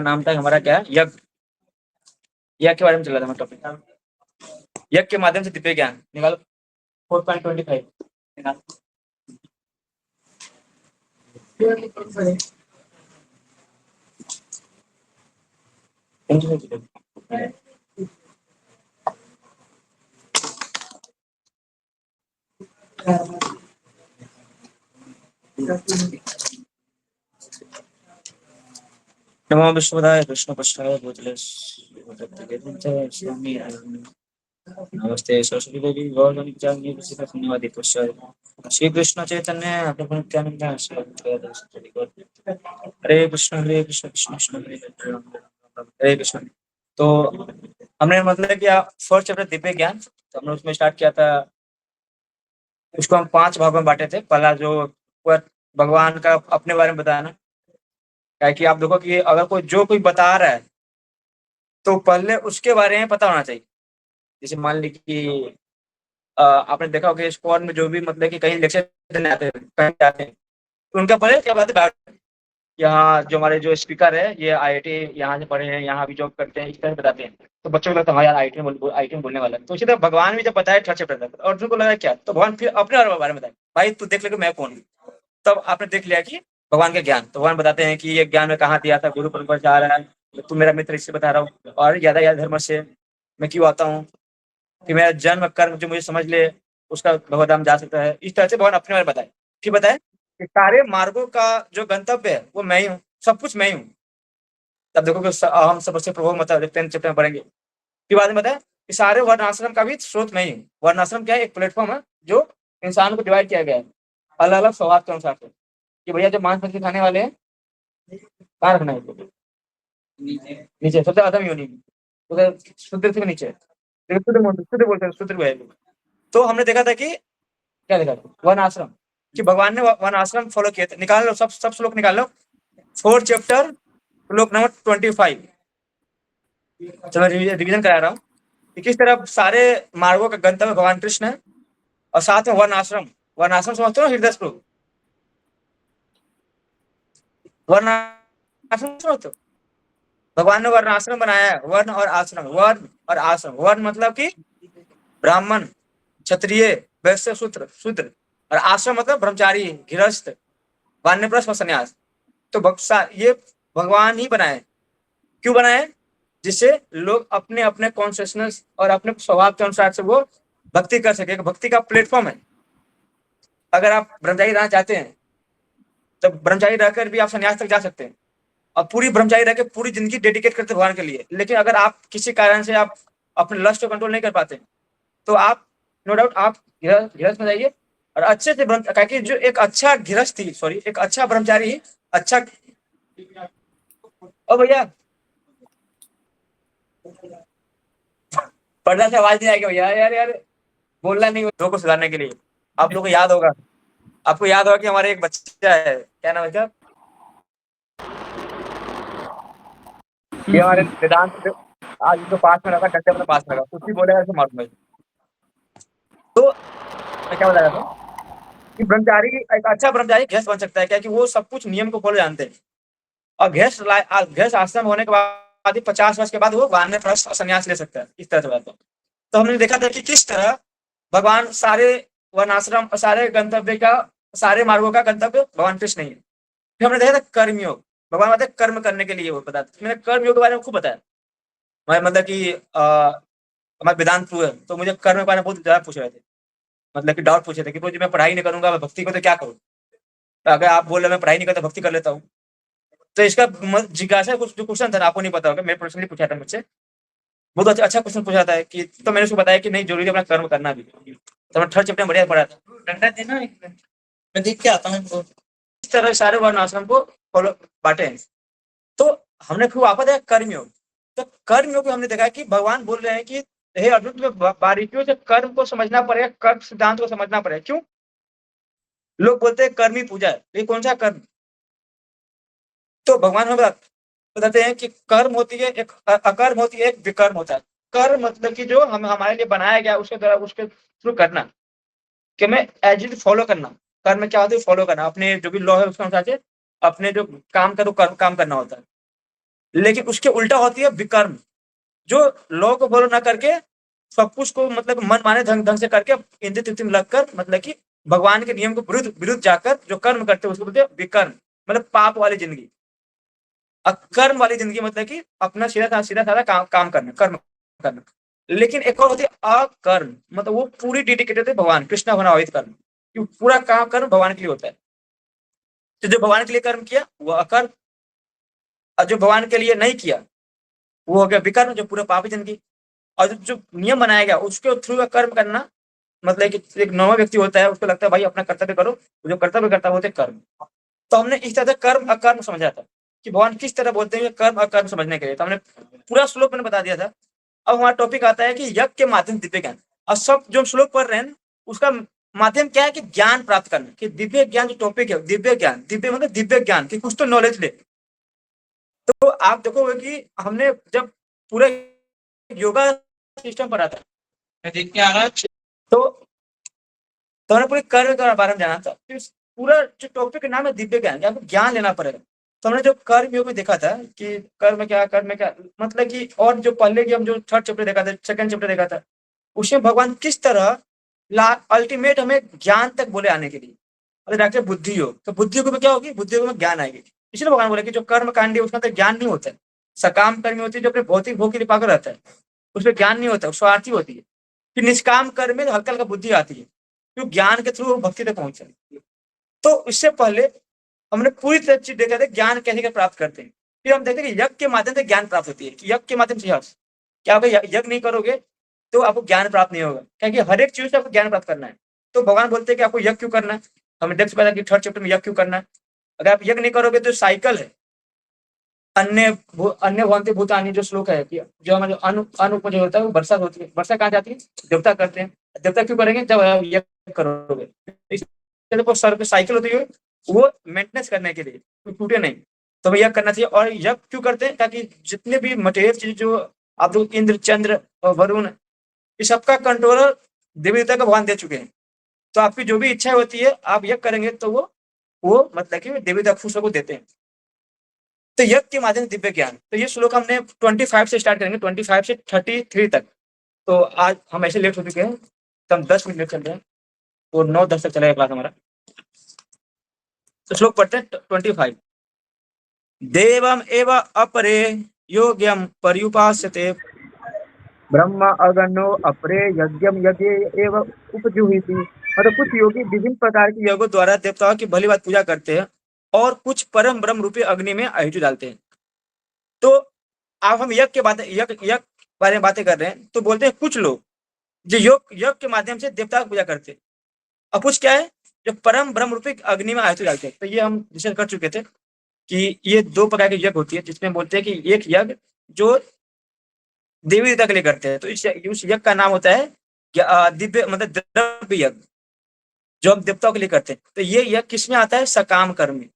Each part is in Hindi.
नाम था हमारा क्या यज्ञ। यज्ञ के बारे में चल रहा था हमारा टॉपिक। यज्ञ के माध्यम से दिव्य ज्ञान निकालो 4.25 निकालो। नमो विश्वदाय कृष्ण पश्चाय भूतले स्वामी नमस्ते सरस्वती देवी गौरवाणी जागृति प्रसिद्ध पुण्यवादी पश्चाय श्री कृष्ण चैतन्य प्रभु नित्यानंद हरे कृष्ण कृष्ण कृष्ण हरे हरे हरे कृष्ण। तो हमने मतलब किया फर्स्ट चैप्टर दिव्य ज्ञान, तो हमने उसमें स्टार्ट किया था। उसको हम 5 भागों में बांटे थे। पहला जो भगवान का अपने बारे में बताना, क्या कि आप देखो कि अगर कोई बता रहा है तो पहले उसके बारे में पता होना चाहिए। जैसे मान ली कि आपने देखा होगा स्क्वाड में जो भी मतलब कि कहीं लेक्चर देने आते हैं, कहीं जाते हैं, तो उनका पहले क्या बात है, यहाँ जो हमारे जो स्पीकर है ये आईआईटी यहाँ से पढ़े हैं, यहाँ भी जॉब करते हैं, इस तरह से बताते हैं। तो बच्चों को लगता है हाँ यार आईआईटी में बोलने वाला है। तो इसी तरह भगवान भी जब बताया थर्ड चैप्टर तक, अर्जुन को लगा क्या, तो भगवान फिर अपने बारे में बताए, भाई तू देख ले कि मैं कौन हूँ। तब आपने देख लिया कि भगवान के ज्ञान, तो भगवान बताते हैं कि ये ज्ञान में कहाँ दिया था, गुरु परंपरा से आ रहा है, तू मेरा मित्र इससे बता रहा हूँ, और याद धर्म से मैं क्यों आता हूँ कि मेरा जन्म कर्म जो मुझे समझ ले उसका भगवत धाम जा सकता है। इस तरह से भगवान अपने बारे में बताए। फिर बताए कि सारे मार्गों का जो गंतव्य है वो मैं ही हूँ, सब कुछ मैं ही हूँ। तब देखो कि हम सबसे प्रभु मतलब 10th चैप्टर में पढ़ेंगे। फिर बाद में बताया कि सारे वर्णाश्रम का भी स्रोत मैं ही हूँ। वर्णाश्रम क्या है, एक प्लेटफॉर्म है जो इंसान को डिवाइड किया गया है अलग अलग स्वभाव के अनुसार से, कि भैया जो मांस मछली खाने वाले हैं कहाँ रखना है इसको? नीचे सबसे अधम योनि में, उधर शुद्र से भी नीचे, शुद्र बोलते हैं, शुद्र है। तो हमने देखा था कि क्या देखा था, वन आश्रम, कि भगवान ने वन आश्रम फॉलो किए थे। निकाल लो सब श्लोक निकाल लो। 4th चैप्टर श्लोक नंबर 25। चलो रिवीजन करा रहा हूँ कि किस तरह सारे मार्गों का गंतव्य भगवान कृष्ण है, और साथ में वन आश्रम। वन आश्रम समझते हो हृदय स्वरूप, वर्ण आश्रम समझते हो? भगवान ने वर्ण आश्रम बनाया है, वर्ण और आश्रम, वर्ण और आश्रम। वर्ण मतलब कि ब्राह्मण, क्षत्रिय, वैश्य, शूद्र, और आश्रम मतलब ब्रह्मचारी, गृहस्थ, वानप्रस्थ और संन्यास। तो ये भगवान ही बनाए। क्यों बनाए? जिससे लोग अपने अपने कॉन्शियसनेस और अपने स्वभाव के अनुसार से वो भक्ति कर सके। भक्ति का प्लेटफॉर्म है। अगर आप ब्रह्मचारी रहना चाहते हैं तो ब्रह्मचारी रहकर भी आप संन्यास तक जा सकते हैं, और पूरी ब्रह्मचारी रहकर पूरी जिंदगी डेडिकेट करते भगवान के लिए। लेकिन अगर आप किसी कारण से आप अपने लस्ट को कंट्रोल नहीं कर पाते तो आप नो डाउट आप गृहस्थ में जाइए, और अच्छे से कि जो एक अच्छा गृहस्थी एक अच्छा ब्रह्मचारी अच्छा। ओ भैया पर्दा से आवाज नहीं आएगी भैया, यार यार बोलना नहीं दो को सुधारने के लिए। आप लोगों को याद होगा, आपको याद होगा कि हमारे एक बच्चा है, क्या नाम है क्या, ये हमारे वेदांत आज जो पास में रखा, डंडे में पास में रखा, कुछ भी बोलेगा ऐसे मारूंगा। तो मैं क्या बता रहा था कि ब्रह्मचारी एक अच्छा ब्रह्मचारी गृहस्थ बन सकता है, क्या कि वो सब कुछ नियम को फॉलो जानते हैं। और गृहस्थ आश्रम होने के बाद ही 50 वर्ष के बाद वो वानप्रस्थ संन्यास ले सकता है। इस तरह से बात है। तो हमने देखा था कि किस तरह भगवान सारे वर्णाश्रम, सारे गंतव्य का, सारे मार्गों का गंतव्य भगवान कृष्ण ही है। फिर हमने देखा था कर्मयोग। भगवान बताते कर्म करने के लिए वो बताते। मैंने कर्मयोग के बारे में खूब बताया। मैं मतलब कि हमारे वेदांत है, तो मुझे कर्म के बारे में बहुत ज्यादा पूछ रहे थे, मतलब कि डाउट पूछे थे कि मैं पढ़ाई नहीं करूंगा, मैं भक्ति को तो क्या करूँ। तो अगर आप बोल रहे मैं पढ़ाई नहीं करता, भक्ति कर लेता हूँ, तो इसका जिज्ञासा कुछ जो क्वेश्चन था आपको नहीं पता होगा, मेरे पर्सनली पूछा था मुझसे, बहुत अच्छा क्वेश्चन पूछा था कि, तो मैंने उसको बताया कि नहीं जरूरी अपना कर्म करना भी। तो मैं 3rd चैप्टर में बढ़िया पढ़ा था। डंडा देना मैं देख के आता हूँ। इस तरह सारे वर्ण आश्रम को फॉलो बांटे हैं। तो हमने फिर वापस आया कर्मयोग। तो कर्मयोग में हमने देखा कि भगवान बोल रहे हैं कि हे अर्जुन तुम्हें बारीकियों से कर्म को समझना पड़ेगा, कर्म सिद्धांत को समझना पड़ेगा। क्यों? लोग बोलते हैं कर्म ही पूजा है, ये कौन सा कर्म? तो भगवान हमें बताते हैं कि कर्म होती है एक, अकर्म होती है एक, विकर्म होता है। कर्म मतलब कि जो हम हमारे लिए बनाया गया उसके द्वारा उसके थ्रू करना, कि मैं एज इट फॉलो करना। कर्म क्या होता है? फॉलो करना, अपने जो भी लॉ है उसके अनुसार से अपने जो काम करो कर्म काम करना होता है। लेकिन उसके उल्टा होती है विकर्म, जो लॉ को फॉलो ना करके सब कुछ को मतलब मन माने ढंग ढंग से करके इंद्रिय तृप्ति में लगकर मतलब कि भगवान के नियम को विरुद्ध विरुद्ध जाकर जो कर्म करते हैं उसको बोलते हैं विकर्म, मतलब पाप वाली जिंदगी। अकर्म वाली जिंदगी मतलब कि अपना सीधा साधा काम करना, कर्म करना। लेकिन एक और होती है अकर्म, मतलब वो पूरी डेडिकेटेड है भगवान कृष्ण भावनावित कर्म, कि पूरा काम कर्म भगवान के लिए होता है। तो जो भगवान के लिए कर्म किया वो अकर्म, और जो भगवान के लिए नहीं किया वो हो गया विकर्म, जो पूरा पापी जिंदगी। और जो नियम बनाया गया उसके थ्रू कर्म करना, मतलब कि एक नॉर्मल व्यक्ति होता है उसको लगता है भाई अपना कर्तव्य करो, जो कर्तव्य करता है वो होते कर्म। तो हमने इस तरह से कर्म अकर्म समझा था कि भगवान किस तरह बोलते हैं कर्म अकर्म समझने के लिए, तो हमने पूरा श्लोक मैंने बता दिया था। अब हमारा टॉपिक आता है कि यज्ञ के माध्यम से दिव्य ज्ञान, और सब जो श्लोक पढ़ रहे हैं उसका माध्यम क्या है कि ज्ञान प्राप्त करना, कि दिव्य ज्ञान जो टॉपिक है दिव्य ज्ञान, दिव्य मतलब दिव्य ज्ञान की कुछ तो नॉलेज ले। तो आप देखोगे कि हमने जब पूरा योगा सिस्टम पढ़ा था, मैं देख के आ रहा तो तो हमने पूरे कर्म के बारे में जाना था। फिर पूरा जो टॉपिक का नाम है दिव्य ज्ञान, आपको ज्ञान लेना पड़ेगा। तो हमने जो कर्म योग में देखा था कि कर्म क्या मतलब कि, और जो पहले की हम जो थर्ड चैप्टर देखा था, सेकंड चैप्टर देखा था, उसमें भगवान किस तरह अल्टीमेट हमें ज्ञान तक बोले आने के लिए। अगर डॉक्टर बुद्धि योग, तो बुद्धि योग में क्या होगी, बुद्धि योग में ज्ञान आएगी। इसलिए भगवान बोले कि जो कर्म कांड है उसका अंदर ज्ञान नहीं होता है। सकाम कर्म होती है जो अपने भौतिक भोग के लिए पाकर रहता है, उसमें ज्ञान नहीं होता, स्वार्थी होती है। फिर निष्काम कर्म में हल्का हल्का बुद्धि आती है, क्यों ज्ञान के थ्रू भक्ति तक पहुंच जाए। तो इससे पहले हमने पूरी तरह चीज देखा था ज्ञान कैसे कर प्राप्त करते हैं। फिर हम देखते हैं कि यज्ञ के माध्यम से ज्ञान प्राप्त होती है, कि यज्ञ के माध्यम से क्या आप यज्ञ नहीं करोगे तो आपको ज्ञान प्राप्त नहीं होगा, क्योंकि हर एक चीज से आपको ज्ञान प्राप्त करना है। तो भगवान बोलते हैं कि आपको यज्ञ क्यों करना है, हमें देख चुका था कि थर्ड चैप्टर में यज्ञ क्यों करना है। अगर आप यज्ञ नहीं करोगे तो साइकिल है, अन्य अन्य भवन्ति भूतानि जो श्लोक है कि जो हमारे अन्न उपज होता है वो वर्षा होती है, वर्षा कहाँ जाती है, देवता करते हैं। देवता क्यों करेंगे, जब आप यज्ञ करोगे। इस सर पे साइकिल होती है वो मेंटेनेंस करने के लिए, तो टूटे नहीं, तो यज्ञ करना चाहिए। और यज्ञ क्यों करते हैं, ताकि जितने भी मटेरियल चीज जो आप लोग इंद्र चंद्र और वरुण इस सबका कंट्रोलर देवी देवता को भगवान दे चुके हैं। तो आपकी जो भी इच्छा होती है आप यज्ञ करेंगे तो वो मतलब कि देवी देवता खुश होकर देते हैं। तो यज्ञ के माध्यम से दिव्य ज्ञान, तो ये श्लोक हमने 25 से स्टार्ट करेंगे, 25 से 33 तक। तो आज हम ऐसे लेट हो चुके हैं, तो हम 10 मिनट लेट चल रहे हैं, तो 9-10 तक चलेगा क्लास हमारा। तो श्लोक पढ़ते हैं 25। देवम एव अपरे योग्यम पर्युपास्यते ब्रह्म अगणो अपरे यज्ञम यज्ञ एव उपजुहिति। मतलब कुछ योगी विभिन्न प्रकार के योगों द्वारा देवताओं की भली बात पूजा करते हैं और कुछ परम ब्रह्म रूपी अग्नि में आहुति डालते हैं। तो अब हम यज्ञ बारे में बातें कर रहे हैं, तो बोलते हैं कुछ लोग जो योग के माध्यम से देवता की पूजा करते हैं, और कुछ क्या है जो परम ब्रह्म रूपी अग्नि में आहुति डालते हैं। तो ये हम डिस्कस कर चुके थे कि ये 2 प्रकार के यज्ञ होती है, जिसमें बोलते हैं कि एक यज्ञ जो देवी देवता के लिए करते हैं, तो उस यज्ञ का नाम होता है दिव्य मतलब द्रव्य यज्ञ, जो हम देवताओं के लिए करते हैं। तो ये यज्ञ किसमें आता है, सकाम कर्म में।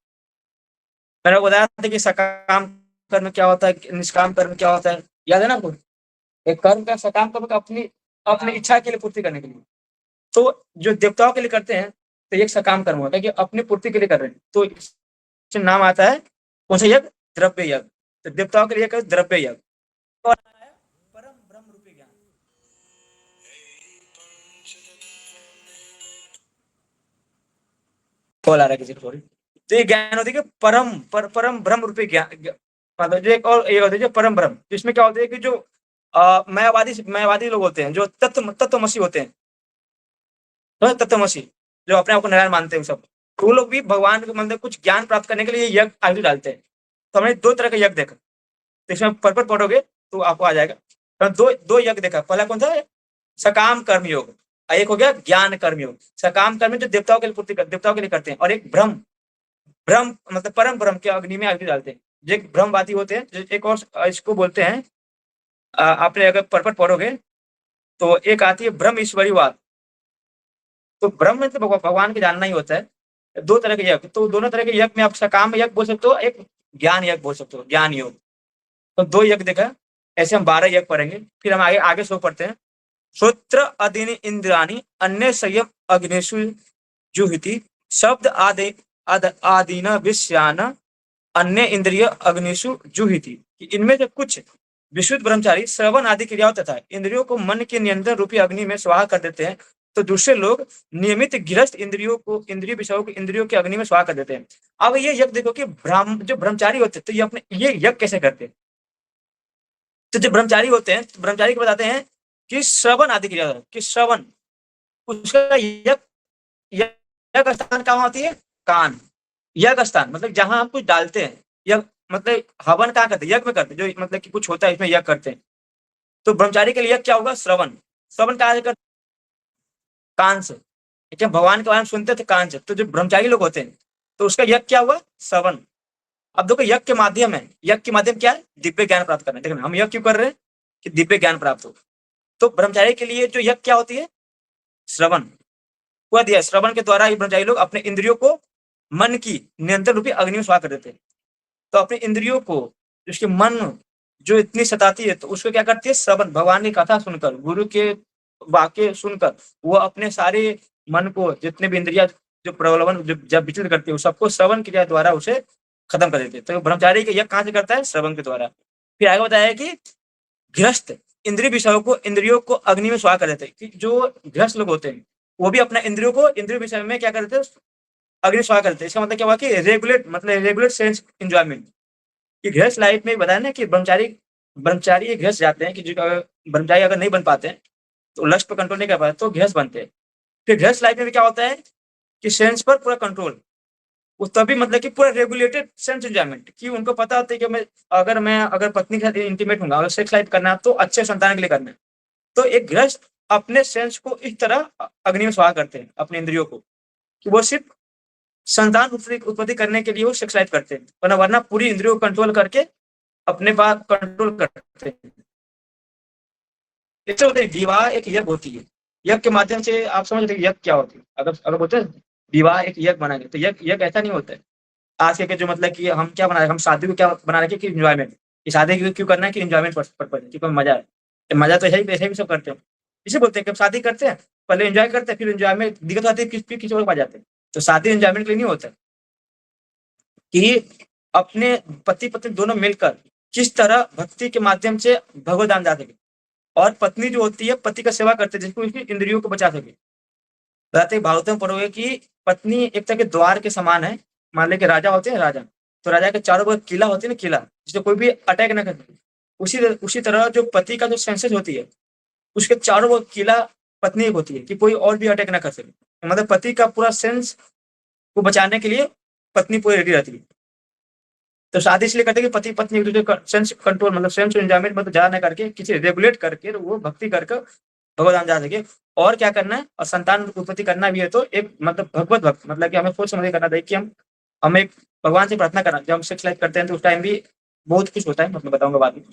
मैंने बताया था कि सकाम कर्म क्या होता है, निष्काम कर्म क्या होता है, याद है ना आपको। एक कर्म का सकाम कर्म का अपनी अपनी इच्छा के लिए पूर्ति करने के लिए, तो जो देवताओं के लिए करते हैं तो एक सकाम कर्म होता है कि अपनी पूर्ति के लिए कर रहे हैं, तो इसमें नाम आता है कौन सा यज्ञ, द्रव्य यज्ञ। तो देवताओं के लिए द्रव्य यज्ञ। और परम ब्रह्म रूपी ज्ञान, कॉल आ रहा है किसी को, तो ये ज्ञान होती है कि परम ब्रह्म रूपी ज्ञान। मतलब एक और ये होती है जो परम ब्रह्म, जिसमें क्या होता है कि जो मायावादी लोग होते हैं, जो तत्वमसी होते हैं, तो तत्वमसी जो अपने आप को नारायण मानते हैं सब, तो वो लोग भी भगवान के मंदिर कुछ ज्ञान प्राप्त करने के लिए यज्ञ आहुति डालते हैं। तो हमने 2 तरह का यज्ञ देखा, तो इसमें पर्पल पढ़ोगे तो आपको आ जाएगा। तो दो यज्ञ देखा, पहला कौन था, सकाम कर्म योग, एक हो गया ज्ञान कर्म योग। सकाम कर्म जो देवताओं के लिए देवताओं के लिए करते हैं, और एक ब्रह्म ब्रह्म मतलब परम ब्रह्म के अग्नि में आहुति डालते हैं, जो एक ब्रह्मवादी होते हैं। एक और इसको बोलते हैं, आपने अगर पर्पल पढ़ोगे तो एक आती है ब्रह्म ईश्वरीवाद। तो ब्रह्म तो भगवान के जानना ही होता है। 2 तरह के यज्ञ, तो दोनों तरह के यज्ञ में आप सकाम यज्ञ बोल सकते हो, एक ज्ञान यज्ञ बोल सकते हो, ज्ञान योग। तो 2 यज्ञ देखा, ऐसे हम 12 यज्ञ पढ़ेंगे। फिर हम आगे आगे श्लोक पढ़ते हैं। श्रोत्र अदीनि इंद्राणि अन्य संयम अग्निषु जुहिति शब्द आदि आदीन विषयान अन्य इंद्रिय अग्निषु जुहिति, कि इनमें से कुछ विशुद्ध ब्रह्मचारी श्रवण आदि क्रियाओं तथा इंद्रियों को मन के नियंत्रण रूपी अग्नि में स्वाहा कर देते हैं, तो दूसरे लोग नियमित गृहस्थ इंद्रियों को, इंद्रिय विषयों को इंद्रियों की अग्नि में स्वाहा कर देते हैं। अब ये यज्ञ देखो कि जो ब्रह्मचारी होते हैं तो ये अपने ये यज्ञ कैसे करते हैं। तो जो ब्रह्मचारी होते हैं, तो ब्रह्मचारी को बताते हैं कि श्रवण आदि क्रिया, कि श्रवण उसका यज्ञ, यज्ञ स्थान कहाँ होती है, कान। यज्ञ स्थान मतलब जहां हम कुछ डालते हैं, यज्ञ मतलब हवन कहाँ करते हैं, यज्ञ में करते हैं, जो मतलब कि कुछ होता है इसमें यज्ञ करते हैं। तो ब्रह्मचारी के लिए यज्ञ क्या होगा, श्रवण। श्रवण कहाँ से करते, कान से। क्या भगवान के बारे में सुनते थे कान से, तो जो ब्रह्मचारी लोग होते हैं तो उसका यज्ञ क्या हुआ, श्रवण। अब देखो यज्ञ के माध्यम है, यज्ञ के माध्यम क्या है, दिव्य ज्ञान प्राप्त करना है। देखना हम यज्ञ क्यों कर रहे हैं, कि दिव्य ज्ञान प्राप्त हो। तो ब्रह्मचारी के लिए जो यज्ञ क्या होती है, श्रवण। हुआ दिया श्रवण के द्वारा ही ब्रह्मचारी लोग अपने इंद्रियों को मन की नियंत्रण रूपी अग्नि में स्वाहा कर देते हैं। तो अपने इंद्रियों को, जिसके मन जो इतनी सताती है, तो उसको क्या करती है, श्रवण, भगवान की कथा सुनकर, गुरु के वाक्य सुनकर वो अपने सारे मन को, जितने भी इंद्रिया जो प्रलोभन जब विचलित करती है, सबको श्रवण क्रिया द्वारा उसे खत्म कर देते हैं। तो ब्रह्मचारी के यज्ञ कहाँ से करता है, श्रवण के द्वारा। फिर आगे बताया कि गृहस्थ इंद्रिय विषयों को, इंद्रियों को अग्नि में स्वाहा कर देते हैं, कि जो गृहस्थ लोग होते हैं वो भी अपना इंद्रियों को इंद्रिय विषय में क्या करते हैं, अग्नि स्वाहा करते हैं। इसका मतलब क्या हुआ कि रेगुलेट, मतलब रेगुलेट सेंस एंजॉयमेंट। कि गृहस्थ लाइफ में बताया ना कि ब्रह्मचारी, ब्रह्मचारी गृहस्थ जाते हैं कि जो ब्रह्मचारी अगर नहीं बन पाते हैं तो लक्ष्य पर कंट्रोल नहीं कर पाते तो गृहस्थ बनते हैं। फिर गृहस्थ लाइफ में भी क्या होता है कि सेंस पर पूरा कंट्रोल, वो तभी मतलब कि पूरा रेगुलेटेड सेंस एंजॉयमेंट, कि उनको पता होता है कि मैं अगर पत्नी के साथ इंटीमेट हूँ, अगर सेक्स लाइफ करना है तो अच्छे संतान के लिए करना है। तो एक गृहस्थ अपने सेंस को इस तरह अग्नि में स्वाहा करते हैं, अपने इंद्रियों को, कि वो सिर्फ संतान उत्पत्ति करने के लिए वो सेक्स लाइफ करते हैं, वरना पूरी इंद्रियों को कंट्रोल करके अपने बात कंट्रोल करते हैं। इससे होते हैं विवाह एक यज्ञ होती है। यज्ञ के माध्यम से आप समझ रहे यज्ञ क्या होती है। अगर अगर बोलते हैं विवाह एक यज्ञ बनाएंगे, तो यज्ञ यज्ञ ऐसा नहीं होता है आज के जो मतलब कि हम क्या बना रहे हैं, हम शादी को क्या बना रहे हैं कि इंजॉयमेंट। कि शादी क्यों करना है, कि इंजॉयमेंट पर्पज, क्योंकि मजा है। तो मजा तो है ही भी सब करते हैं। इसे बोलते हैं कि हम शादी करते हैं, पहले एंजॉय करते हैं, फिर एंजॉयमेंट दिक्कत आती है किसी और पा जाते हैं। तो शादी एंजॉयमेंट के लिए नहीं होता है, कि अपने पति पत्नी दोनों मिलकर किस तरह भक्ति के माध्यम से भगवत धाम जा सके, और पत्नी जो होती है पति का सेवा करते हैं, जिसको उसकी इंद्रियों को बचा सके। बताते भागवत में पढ़ोगे कि पत्नी एक तरह के द्वार के समान है। मान ले कि राजा होते हैं, राजा, तो राजा के चारों ओर किला होती है ना, किला, जिससे कोई भी अटैक ना कर सके। उसी उसी तरह जो पति का जो सेंसेस होती है, उसके चारों ओर किला पत्नी एक होती है, कि कोई और भी अटैक ना कर सके। मतलब पति का पूरा सेंस को बचाने के लिए पत्नी पूरी रेडी रहती है। तो शादी इसलिए करते हैं कि पति पत्नी एक दूसरे का सेंस कंट्रोल, मतलब सेंस एंजॉयमेंट मतलब ज्यादा ना करके, किसी रेगुलेट करके वो भक्ति करके भगवत धाम जा सके। और क्या करना है, और संतान उत्पत्ति करना भी है, तो एक मतलब भगवत भक्त, मतलब कि हमें सोच समझ के करना चाहिए कि हम एक भगवान से प्रार्थना करना। जब हम सेक्स लाइफ करते हैं तो उस टाइम भी बहुत कुछ होता है, मतलब बताऊंगा बाद में।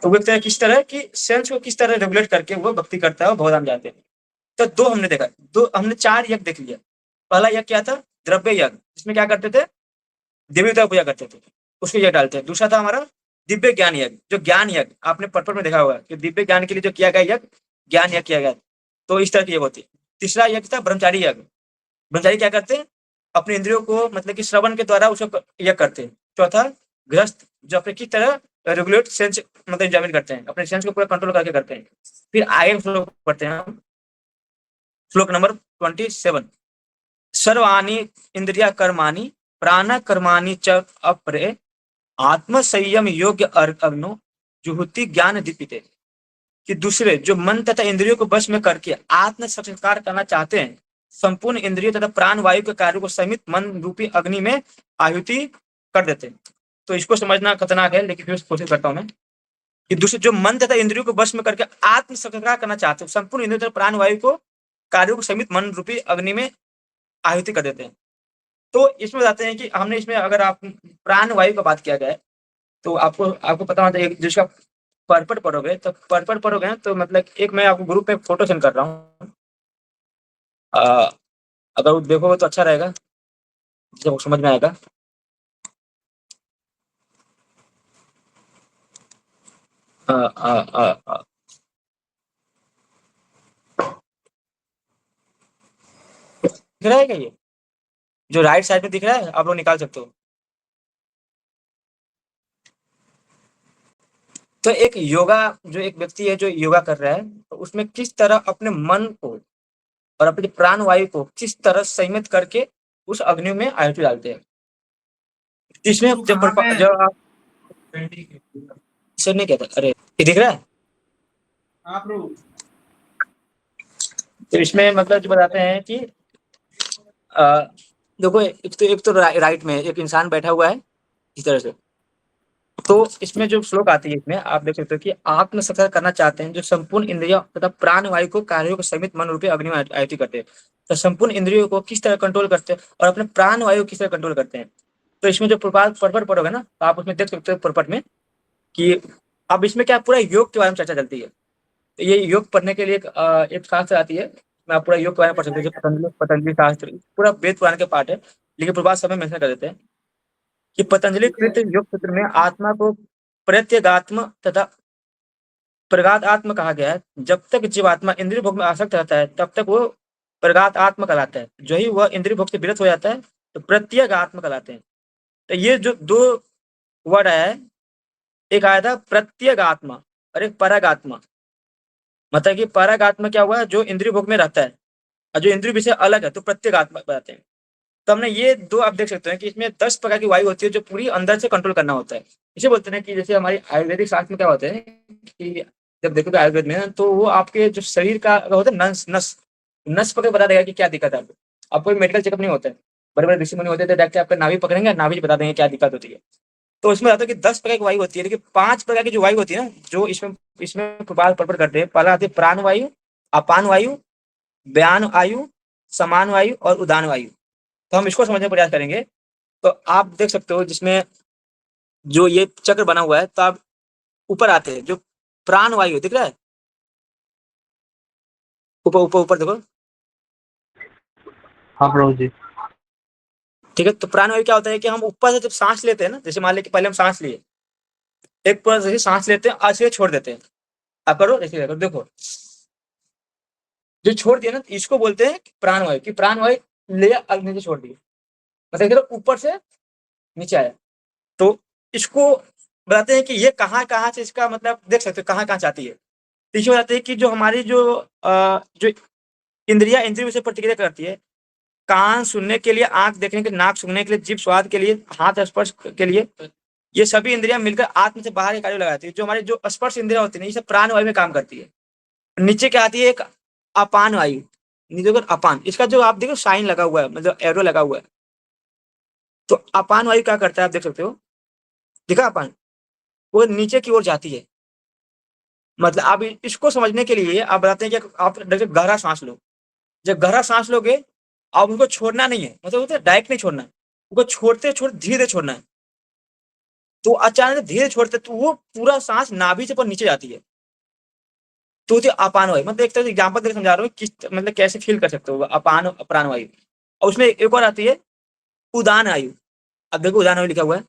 तो वो एक तरह किस तरह की सेंस को किस तरह रेगुलेट करके वो भक्ति करता है और भगवत धाम जाते हैं। तो दो हमने देखा, दो हमने चार यज्ञ देख लिया। पहला यज्ञ क्या था, द्रव्य यज्ञ, जिसमें क्या करते थे, देवी देवता पूजा करते थे, उसको यज्ञ डालते हैं। दूसरा था हमारा दिव्य ज्ञान यज्ञ, जो ज्ञान यज्ञ आपने पर्पल में देखा होगा कि दिव्य ज्ञान के लिए जो किया गया यज्ञ, ज्ञान यज्ञ किया गया। तो इस तरह की यज्ञ होती है। तीसरा यज्ञ था ब्रह्मचारी यज्ञ। ब्रह्मचारी क्या करते हैं, अपने इंद्रियों को मतलब कि श्रवण के द्वारा उसको यज्ञ करते हैं। चौथा गृहस्थ, जो अपने किस तरह रेगुलेट सेंस मतलब एंजॉयमेंट करते हैं, अपने सेंस को पूरा कंट्रोल करके करते हैं। फिर आगे श्लोक पढ़ते हैं हम, श्लोक नंबर 27। सर्वाणी इंद्रिया कर्माणि प्राण कर्माणि च अपरे आत्म संयम योग्य अग्नो जुहुति ज्ञान दीपिते। कि दूसरे जो मन तथा इंद्रियों को वश में करके आत्म साक्षात्कार करना चाहते हैं, संपूर्ण इंद्रियों तथा प्राण वायु के कार्यों को समित मन रूपी अग्नि में आहुति कर देते हैं। तो इसको समझना खतरनाक है, लेकिन फिर कोशिश करता हूं मैं। कि दूसरे जो मन तथा इंद्रियों को वश में करके आत्म साक्षात्कार करना चाहते हैं, संपूर्ण इंद्रियों तथा प्राण वायु को कार्यों को समित मन रूपी अग्नि में आहुति कर देते हैं। तो इसमें बताते हैं कि हमने इसमें अगर आप प्राण वायु का बात किया गया है, तो आपको आपको पता होना चाहिए जिसका पर्पट पढ़ोगे, तो पर्पट पढ़ोगे तो मतलब एक मैं आपको ग्रुप में फोटो सेंड कर रहा हूँ, अगर वो देखोगे तो अच्छा रहेगा, जब समझ में आएगा। आ, आ, आ, आ, दिख रहा है क्या ये, जो राइट साइड में दिख रहा है, आप लोग निकाल सकते हो। तो एक योगा जो एक व्यक्ति है जो योगा कर रहा है, तो उसमें किस तरह अपने मन को और अपनी प्राण वायु को किस तरह संयमित करके उस अग्नि में आहुति डालते हैं। इसमें गुरु कहाँ पे जब आप सर ने क्या था, अरे ये दिख रहा है। हाँ प्रभु। तो इसमें मतलब जो बताते हैं कि देखो एक तो राइट में एक इंसान बैठा हुआ है इस तरह से। तो इसमें जो श्लोक आती है इसमें आप देख सकते हो कि आत्म सत्कार करना चाहते हैं जो संपूर्ण इंद्रियों तथा प्राण वायु को कार्यों को समित मन रूपी अग्नि में आहुति करते हैं। तो संपूर्ण इंद्रियों को किस तरह कंट्रोल करते हैं और अपने प्राण वायु किस तरह कंट्रोल करते हैं। तो इसमें जो पर्पट पढ़ोगे ना तो आप उसमें देख सकते हो पर्पट में कि अब इसमें क्या पूरा योग के बारे में चर्चा चलती है। तो ये योग पढ़ने के लिए एक शास्त्र आती है, मैं आप पूरा योग के बारे में पढ़ सकते हैं। पतंजलि शास्त्र पूरा वेद पुराण के पाठ है, लेकिन प्रभात समय मेंशन कर देते हैं कि पतंजलि कृत योग सूत्र में आत्मा को प्रत्यगात्म तथा प्रगात आत्म कहा गया है। जब तक जीवात्मा इंद्रिय भोग में आसक्त रहता है तब तक वो प्रगात आत्म कहलाता है। जो ही वह इंद्रिय भोग से विरत हो जाता है तो प्रत्यग आत्म कहलाते हैं। तो ये जो दो वर्ड है, एक आया था प्रत्यग आत्मा और एक परग आत्मा। मतलब कि परग आत्मा क्या हुआ जो इंद्रिय भोग में रहता है और जो इंद्रिय विषय अलग है तो प्रत्येक आत्मा बताते हैं। तो हमने ये दो आप देख सकते हैं कि इसमें 10 प्रकार की वायु होती है जो पूरी अंदर से कंट्रोल करना होता है। इसे बोलते हैं कि जैसे हमारी आयुर्वेदिक शास्त्र में क्या होता है कि जब देखोगे आयुर्वेद में तो वो आपके जो शरीर का होता है नस नस नस पकड़ बता देगा कि क्या दिक्कत है आपको। कोई मेडिकल चेकअप नहीं होता है, बड़े बड़े ऋषि मुनि होते थे डायरेक्ट आपका नाभि पकड़ेंगे, नाभि बता देंगे क्या दिक्कत होती है। तो इसमें आता है कि 10 प्रकार की वायु होती है, लेकिन 5 प्रकार की जो वायु होती है ना जो इसमें इसमें प्रभाव पर्पट करते हैं। पहला आती है प्राण वायु, अपान वायु, व्यान वायु, समान वायु और उदान वायु। तो हम इसको समझने का प्रयास करेंगे। तो आप देख सकते हो जिसमें जो ये चक्र बना हुआ है, तो आप ऊपर आते हैं जो प्राण वायु दिख रहा है, ऊपर ऊपर ऊपर देखो। हाँ प्रभु जी। ठीक है, तो प्राण वायु क्या होता है कि हम ऊपर से जब सांस लेते हैं ना, जैसे मान लें कि पहले हम सांस लिए, एक पूरा जैसे सांस लेते हैं ऐसे छोड़ देते हैं। आप करो ऐसे देखो, जो छोड़ दिया ना इसको बोलते हैं प्राण वायु की प्राण वायु ले अग्नि से छोड़ दिए, मतलब ऊपर से नीचे आया। तो इसको बताते हैं कि ये कहाँ कहाँ से इसका मतलब देख सकते हो कहाँ कहाँ जाती है। तो इसमें बताते हैं कि जो हमारी जो इंद्रिया इंद्रियों से प्रतिक्रिया करती है, कान सुनने के लिए, आंख देखने के लिए, नाक सूंघने के लिए, जीभ स्वाद के लिए, हाथ स्पर्श के लिए, ये सभी इंद्रियां मिलकर आत्म से बाहर कार्य लगाती है। जो हमारी जो स्पर्श इंद्रिया होती है ये सब प्राण वायु में काम करती है। नीचे क्या आती है एक अपान वायु, नीचे अपान, इसका जो आप देखो साइन लगा हुआ है मतलब एरो लगा हुआ है। तो अपान वायु क्या करता है आप देख सकते हो, दिखा अपान, वो नीचे की ओर जाती है। मतलब आप इसको समझने के लिए आप बताते हैं कि आप गहरा सांस लो। जब गहरा सांस लोगे आप उनको छोड़ना नहीं है, मतलब डायरेक्ट नहीं छोड़ना है, उनको छोड़ते छोड़ते धीरे छोड़ना है। तो अचानक धीरे छोड़ते तो वो पूरा सांस नाभि से पर नीचे जाती है। तो अपान वायु मतलब एक तरह से एग्जाम्पल देकर समझा रहा हूँ किस मतलब कैसे फील कर सकते हो अपान प्राण वायु। और उसमें एक और आती है उदान वायु। अब देखो उदान वायु लिखा हुआ है,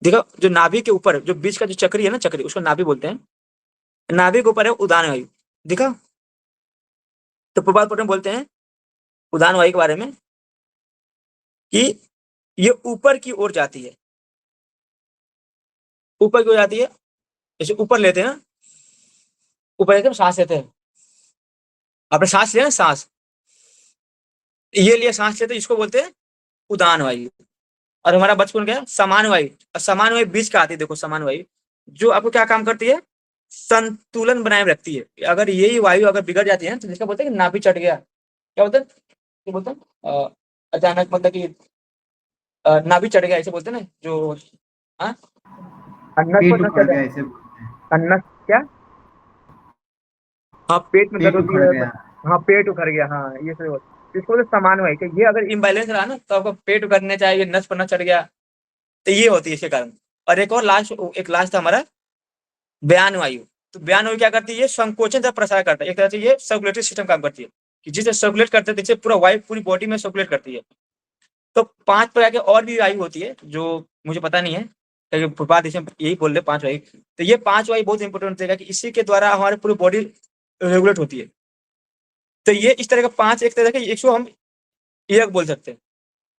देखो जो नाभि के ऊपर जो बीच का जो चक्री है ना, चक्री उसको नाभि बोलते हैं, नाभि के ऊपर है उदान वायु, दिखा। तो प्रभात पटन बोलते हैं उदान वायु के बारे में कि ये ऊपर की ओर जाती है, ऊपर की ओर जाती है। जैसे ऊपर लेते हैं ना, ऊपर लेते हैं सांस लेते हैं, आपने सांस लिया ना सांस, ये लिए सांस लेते इसको बोलते हैं उदान वायु। और हमारा बचपन क्या समान वायु, समान वायु बीच का आती है, देखो समान वायु जो आपको क्या काम करती है, संतुलन बनाए रखती है। अगर यही वायु अगर बिगड़ जाती है तो जिसका बोलते हैं कि नाभि चढ़ गया, क्या बोलते हैं, क्या बोलते हैं अचानक मतलब कि नाभि चढ़ गया ऐसे बोलते हैं ना जो, हाँ अन्नस पेट पर उखड़ गया ऐसे बोलते हैं। अन्नस क्या, हाँ पेट में दर्द पेट होती उखड़ है, गया। हाँ पेट उखड़ गया, हाँ ये सही बोल। इसको तो समान वायु कि ये अगर इम्बैलेंस रहा ना तो आपका पेट उखड़ने चाहिए, नस पर नस चढ़ गया, तो ये होती है इसके कारण। और एक और लास्ट, एक लास्ट था हमारा बयान वायु। तो बयान वायु क्या करती है, ये संकोचन तक प्रसार करता है, एक तरह से ये सर्कुलेटरी सिस्टम काम करती है कि जिसे सर्कुलेट करते हैं जिससे पूरा वायु पूरी बॉडी में सर्कुलेट करती है। तो 5 प्रकार के और भी वायु होती है जो मुझे पता नहीं है, क्योंकि प्रभात इसमें यही बोल रहे 5 वायु। तो ये 5 वायु बहुत इंपॉर्टेंट है कि इसी के द्वारा हमारी पूरी बॉडी रेगुलेट होती है। तो ये इस तरह का 5 एक तरह के इसको हम यज्ञ बोल सकते हैं।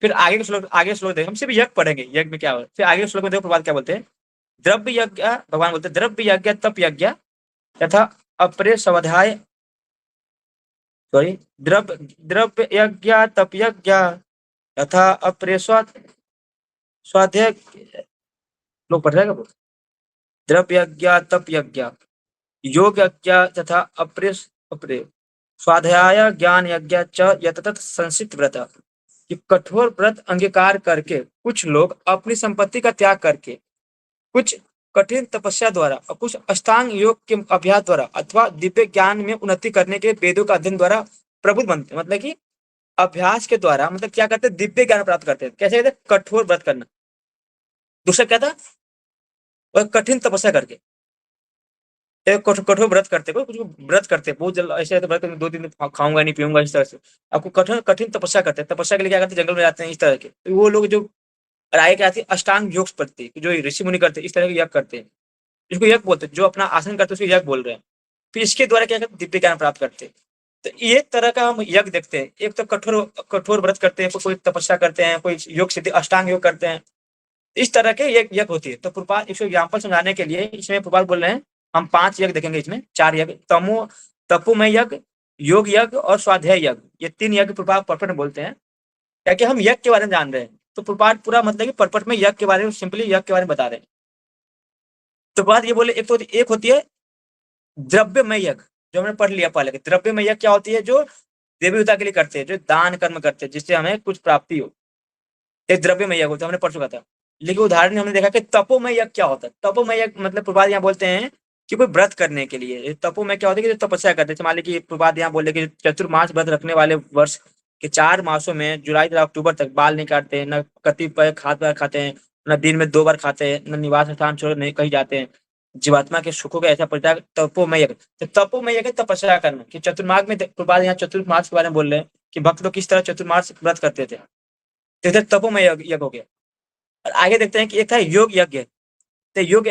फिर आगे के श्लोक देखें, हम सिर्फ यज्ञ पढ़ेंगे, यज्ञ में क्या हो, फिर आगे के श्लोक में देखो प्रभात क्या बोलते हैं द्रव्य यज्ञ, भगवान बोलते द्रव्य यज्ञ तप यज्ञ तथा अपरे स्वाध्याय, सॉरी, द्रव्य द्रव्य यज्ञ तप यज्ञ तथा अपरे स्वाध्याय, लोग पढ़ रहे हैं क्या? द्रव्य यज्ञ तप यज्ञ योग यज्ञ तथा अपरे अपरे स्वाध्याय ज्ञान यज्ञ च यतत संसित व्रत, कि कठोर व्रत अंगीकार करके कुछ लोग अपनी संपत्ति का त्याग करके कुछ कठिन तपस्या द्वारा और कुछ अष्टांग योग के अभ्यास द्वारा अथवा दिव्य ज्ञान में उन्नति करने के वेदों का अध्ययन द्वारा प्रबुद्ध बनते हैं। मतलब कि अभ्यास के द्वारा, मतलब क्या करते हैं, दिव्य ज्ञान प्राप्त करते हैं। कैसे कहते हैं? कठोर व्रत करना। दूसरा क्या था? वह कठिन तपस्या करके, एक कठोर व्रत करते, कोई कुछ व्रत करते बहुत जल्द, ऐसे व्रत करते 2 दिन खाऊंगा नहीं पीऊंगा, इस तरह से आपको कठिन कठिन तपस्या करते हैं। तपस्या के लिए क्या करते हैं? जंगल में जाते हैं, इस तरह के। तो वो लोग जो राय क्या आती है, अष्टांग योग प्रति, जो ऋषि मुनि करते हैं, इस तरह के यज्ञ करते हैं, इसको यज्ञ बोलते हैं। जो अपना आसन करते हैं उसको यज्ञ बोल रहे हैं। फिर इसके द्वारा क्या करते हैं? दिव्य ज्ञान प्राप्त करते हैं। तो ये तरह का हम यज्ञ देखते हैं। एक तो कठोर कठोर व्रत करते हैं, कोई तपस्या करते हैं, कोई योग सिद्धि अष्टांग योग करते हैं, इस तरह के यज्ञ होती है। तो प्रभुपाद इसको एग्जाम्पल समझाने के लिए इसमें प्रभुपाद बोल रहे हैं, हम 5 यज्ञ देखेंगे, इसमें 4 यज्ञ, तपोमय यज्ञ, योग यज्ञ और स्वाध्याय यज्ञ, ये 3 यज्ञ प्रभुपाद परपट में बोलते हैं, क्या कि हम यज्ञ के बारे में जान रहे हैं। तो प्रभुपाद पूरा मतलब कि परपट में यज्ञ के बारे में, सिंपली यज्ञ के बारे में बता रहे हैं। तो बात ये बोले, एक होती है द्रव्यमय यज्ञ, जो हमने पढ़ लिया पहले। द्रव्यमय यज्ञ क्या होती है? जो देवी देवता के लिए करते हैं, जो दान कर्म करते हैं, जिससे हमें कुछ प्राप्ति हो, एक द्रव्यमय यज्ञ होता है, हमने पढ़ चुका था। लेकिन उदाहरण हमने देखा कि तपोमय यज्ञ क्या होता है। तपोमय यज्ञ मतलब प्रभुपाद यहाँ बोलते हैं कि कोई व्रत करने के लिए। तपोमय क्या होता है? कि जो तपस्या करते हैं। मान लीजिए कि प्रभुपाद यहाँ बोले कि चतुर्मास व्रत रखने वाले वर्ष के 4 मासों में जुलाई से अक्टूबर तक बाल नहीं काटते हैं, न कतिपय खाद्य खाते हैं, न दिन में 2 बार खाते हैं, न निवास स्थान छोड़ नहीं कहीं जाते हैं, जीवात्मा के सुखों का ऐसा परित्याग, तपोमय यज्ञ। तो तपोमय यज्ञ तपस्या करना, कि चतुर्मास में प्रभुपाद यहाँ चतुर्मास के बारे में बोल रहे हैं कि भक्त लोग किस तरह चतुर्मास व्रत करते थे। तो इधर तपोमय यज्ञ हो गया। और आगे देखते हैं कि एक था योग यज्ञ। तो योग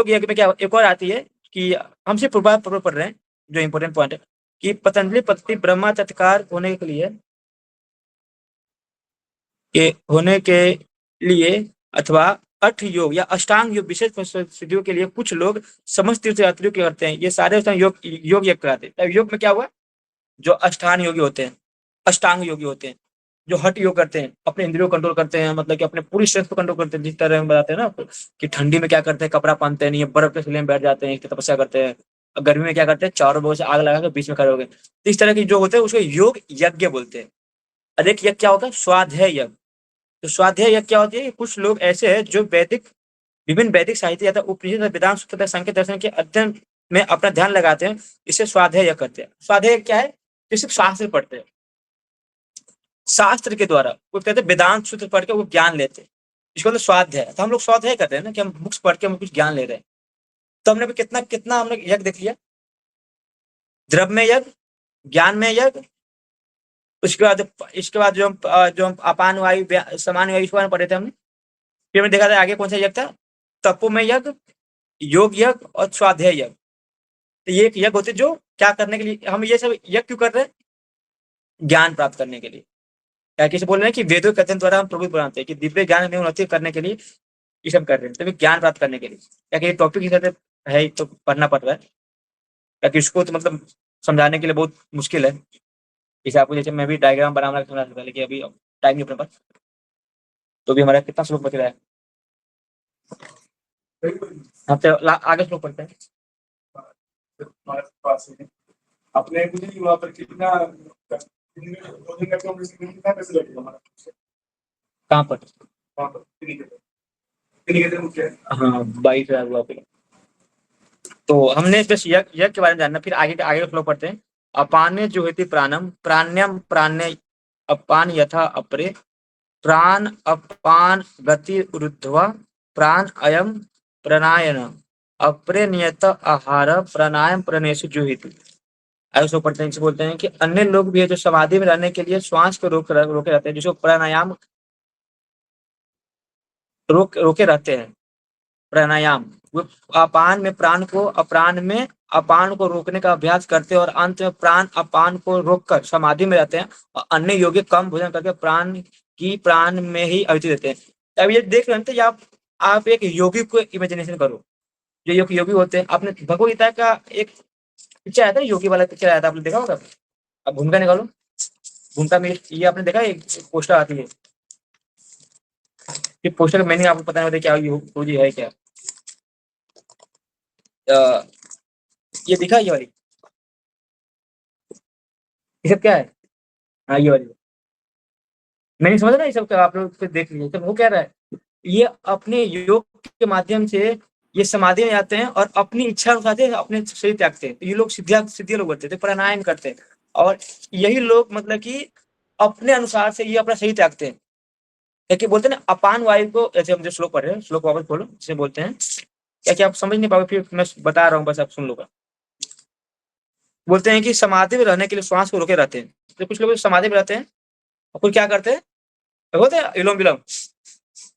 यज्ञ में क्या एक और आती है कि हम सिर्फ प्रभाव पढ़ रहे हैं, जो इंपॉर्टेंट पॉइंट है कि पतंजलि पद्धति ब्रह्मा तत्कार होने के लिए अथवा अठ योग या अष्टांग योग विशेष सिद्धियों के लिए कुछ लोग समस्त तीर्थ यात्रियों के करते हैं। ये सारे योग यज्ञ कराते हैं। योग में क्या हुआ? जो अष्टांग योगी होते हैं, अष्टांग योगी होते हैं, जो हठ योग करते हैं, अपने इंद्रियों को कंट्रोल करते हैं, मतलब कि अपने पूरी स्ट्रेंथ को कंट्रोल करते हैं। जिस तरह हम बताते हैं ना आपको कि ठंडी में क्या करते हैं, कपड़ा पहनते हैं नहीं, बर्फ के शिले में बैठ जाते हैं, तपस्या करते हैं। गर्मी में क्या करते हैं, चारों बगल से आग लगा कर बीच में खड़े हो गए। तो इस तरह के जो होते हैं उसको योग यज्ञ बोलते हैं। और एक यज्ञ क्या होता है? स्वाध्याय यज्ञ। तो स्वाध्याय यज्ञ क्या होती है? कुछ लोग ऐसे हैं जो विभिन्न वैदिक साहित्य या उपनिषद, वेदांत, सूत्र, सांख्य दर्शन के अध्ययन में अपना ध्यान लगाते हैं, इसे स्वाध्याय यज्ञ करते हैं। स्वाध्याय क्या है? जो सिर्फ शास्त्र पढ़ते हैं, शास्त्र के द्वारा वो कहते हैं वेदांत सूत्र पढ़ के वो ज्ञान लेते हैं, इसको तो स्वाध्याय। तो हम लोग स्वाध्याय करते हैं ना, कि हम बुक्स पढ़ के हम कुछ ज्ञान ले रहे हैं। तो हमने भी कितना कितना हमने यज्ञ देख लिया, द्रव्य में यज्ञ, ज्ञान में यज्ञ, इसके बाद जो हम अपान वायु समान वायु इसके बारे में पढ़े थे हमने। फिर हमने देखा था आगे कौन सा यज्ञ था? तपोमय यज्ञ, योग यज्ञ और स्वाध्याय यज्ञ। तो ये एक यज्ञ होते जो क्या करने के लिए हम ये सब यज्ञ क्यों कर रहे हैं? ज्ञान प्राप्त करने के लिए। क्या किसी बोल रहे हैं कि वेदों के अध्ययन द्वारा हम प्रभु बनाते हैं, कि दिव्य ज्ञान में उन्नति करने के लिए ये सब कर रहे हैं, तभी ज्ञान प्राप्त करने के लिए। क्या कि ये टॉपिक है तो पढ़ना पड़ रहा है, ताकि इसको तो मतलब समझाने के लिए बहुत मुश्किल है। जैसे आपको, जैसे मैं भी डायग्राम बनाना समझा सकता, लेकिन अभी टाइम नहीं अपने पास। तो भी हमारा कितना श्लोक बच रहा है? हम तो आगे श्लोक पढ़ते हैं। अपने कुछ नहीं वहाँ पर कितना 2 दिन का कितना पैसे लगेगा हमारा? कहाँ पर? वहाँ पर कितनी मुख्य? हाँ, 22,000 हुआ पे। तो हमने बस यज्ञ के बारे में जानना, फिर आगे आगे श्लोक पढ़ते हैं। अपाने जो हेति प्राणम प्राण्यम प्राण्य अपान यथा अपरे प्राण अपान गति ऊर्ध्वा प्राण अयम प्राणायन अपरे नियत आहार प्राणायाम प्रणेशु जुहित। ऐसे पढ़ते हैं, बोलते हैं कि अन्य लोग भी है जो समाधि में रहने के लिए श्वास को रोके रहते हैं, जिसको प्राणायाम रोके रहते हैं। प्राणायाम वो अपान में प्राण को, अपान में अपान को रोकने का अभ्यास करते हैं, और अंत में प्राण अपान को रोककर समाधि में रहते हैं। और अन्य योगी कम भोजन करके प्राण में ही आहुति देते हैं। अब ये देख रहे हैं, आप आप एक योगी को इमेजिनेशन करो, जो योगी होते हैं। आपने भगवद गीता का एक पिक्चर आया था, योगी वाला पिक्चर आया था, आपने देखा होगा। अब भूमिका निकालो, भूमिका में ये आपने देखा, एक पोस्टर आती है, ये पोस्टर का मीनिंग आपको पता नहीं होता क्या योग है क्या। ये दिखा ये वाली, ये सब क्या है? हाँ ये वाली नहीं समझ रहा, ये सब आप लोग फिर देख लीजिए। तो वो कह रहा है, ये अपने योग के माध्यम से ये समाधि में जाते हैं और अपनी इच्छा अनुसार से अपने शरीर त्यागते हैं। तो ये लोग सिद्धियां लोग होते हैं, तो प्राणायाम करते हैं। और यही लोग मतलब कि अपने अनुसार से ये अपना शरीर त्यागते हैं। क्या बोलते हैं ना, अपान वायु को, जैसे हम जो श्लोक पढ़ रहे हैं, श्लोक वापस बोलो, जिसे बोलते हैं क्या आप समझ नहीं पाओगे, फिर मैं बता रहा हूँ, बस आप सुन लो। बोलते हैं कि समाधि में रहने के लिए श्वास को रोके रहते हैं। तो कुछ लोग समाधि में रहते हैं और फिर क्या करते हैं, होते हैं इलोम विलोम,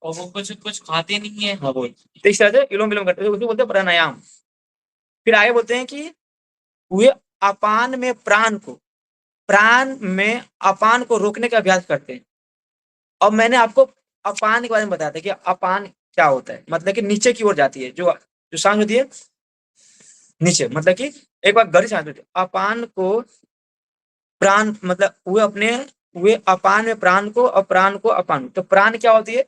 और वो कुछ कुछ खाते नहीं है। हाँ बोल, तो इस तरह से इलोम विलोम करते हैं, उसको बोलते हैं प्राणायाम। फिर आगे बोलते हैं कि वे अपान में प्राण में अपान को रोकने का अभ्यास करते हैं। अब मैंने आपको अपान के बारे में बताया था कि अपान क्या होता है, मतलब कि नीचे की ओर जाती है, जो जो सांस होती है नीचे, मतलब कि एक बार गहरी सांस होती है। अपान को प्राण, मतलब वे अपान में प्राण को और प्राण को अपान। तो प्राण क्या होती है,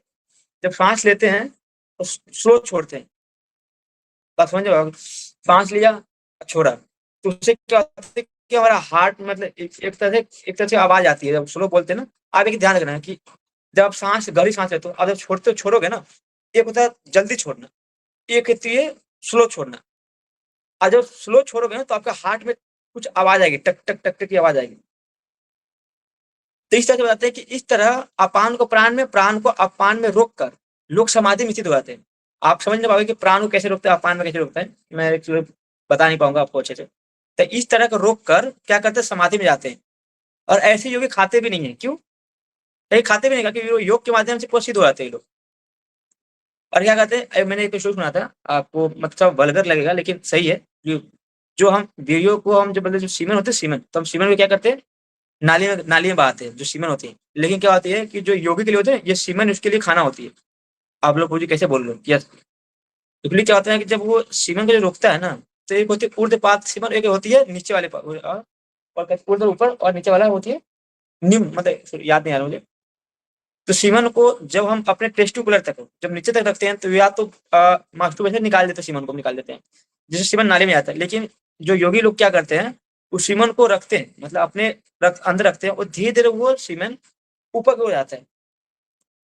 जब सांस लेते हैं तो स्लो छोड़ते हैं, बात समझ, सांस लिया छोड़ा, तो उससे क्या होता है कि हमारा हार्ट, मतलब एक तरह से आवाज आती है जब स्लो बोलते हैं ना। आप एक ध्यान रखना है कि जब आप सांस गहरी सांस लेते हो, आप जब छोड़ते हो छोड़ोगे ना, एक होता है जल्दी छोड़ना, एक होती है स्लो छोड़ना। और जब स्लो छोड़ोगे ना, तो आपका हार्ट में कुछ आवाज आएगी, टक टक टक टक की आवाज आएगी। तो इस तरह से बताते हैं कि इस तरह अपान को प्राण में, प्राण को अपान में रोक कर लोग समाधि में स्थित हो जाते हैं। आप समझ नहीं पाओगे कि प्राण को कैसे रोकते हैं, अपान में कैसे रोकते हैं, मैं एक्चुअली बता नहीं पाऊंगा आपको अच्छे से। तो इस तरह का रोक कर क्या करते हैं, समाधि में जाते हैं। और ऐसे योगी खाते भी नहीं है, क्यों? कहीं खाते भी नहीं, क्योंकि योग के माध्यम से प्रसिद्ध हो जाते हैं लोग। और क्या कहते हैं, मैंने एक शो सुना था, आपको मतलब वल्गर लगेगा लेकिन सही है। जो हम वीडियो को हम, जो मतलब जो सीमेंट होते हैं, सीमेंट, तो हम सीमेंट में क्या करते हैं, नाली में बहाते हैं, जो सीमेंट होती है। लेकिन क्या होती है कि जो योगी के लिए होते हैं, ये सीमेंट उसके लिए खाना होती है। आप लोग पूछिए कैसे बोल रहे हो, यस। एक्चुअली क्या होता है कि जब वो सीमेंट को जो रोकता है ना, तो एक होती है ऊर्ध्वपात सीमेंट, एक होती है नीचे वाले और ऊर्ध्व ऊपर, और नीचे वाला होती है निम्न, मतलब याद नहीं आ रहा मुझे। तो सीमन को जब हम अपने टेस्टिकुलर तक, जब नीचे तक रखते हैं, तो या तो मास्टरबेशन निकाल देते हैं, सीमन को निकाल देते हैं, जिससे सीमन नाली में जाता है। लेकिन जो योगी लोग क्या करते हैं, उस सीमन को रखते हैं, मतलब अपने अंदर रखते हैं, और धीरे धीरे वो सीमन ऊपर की ओर जाता है,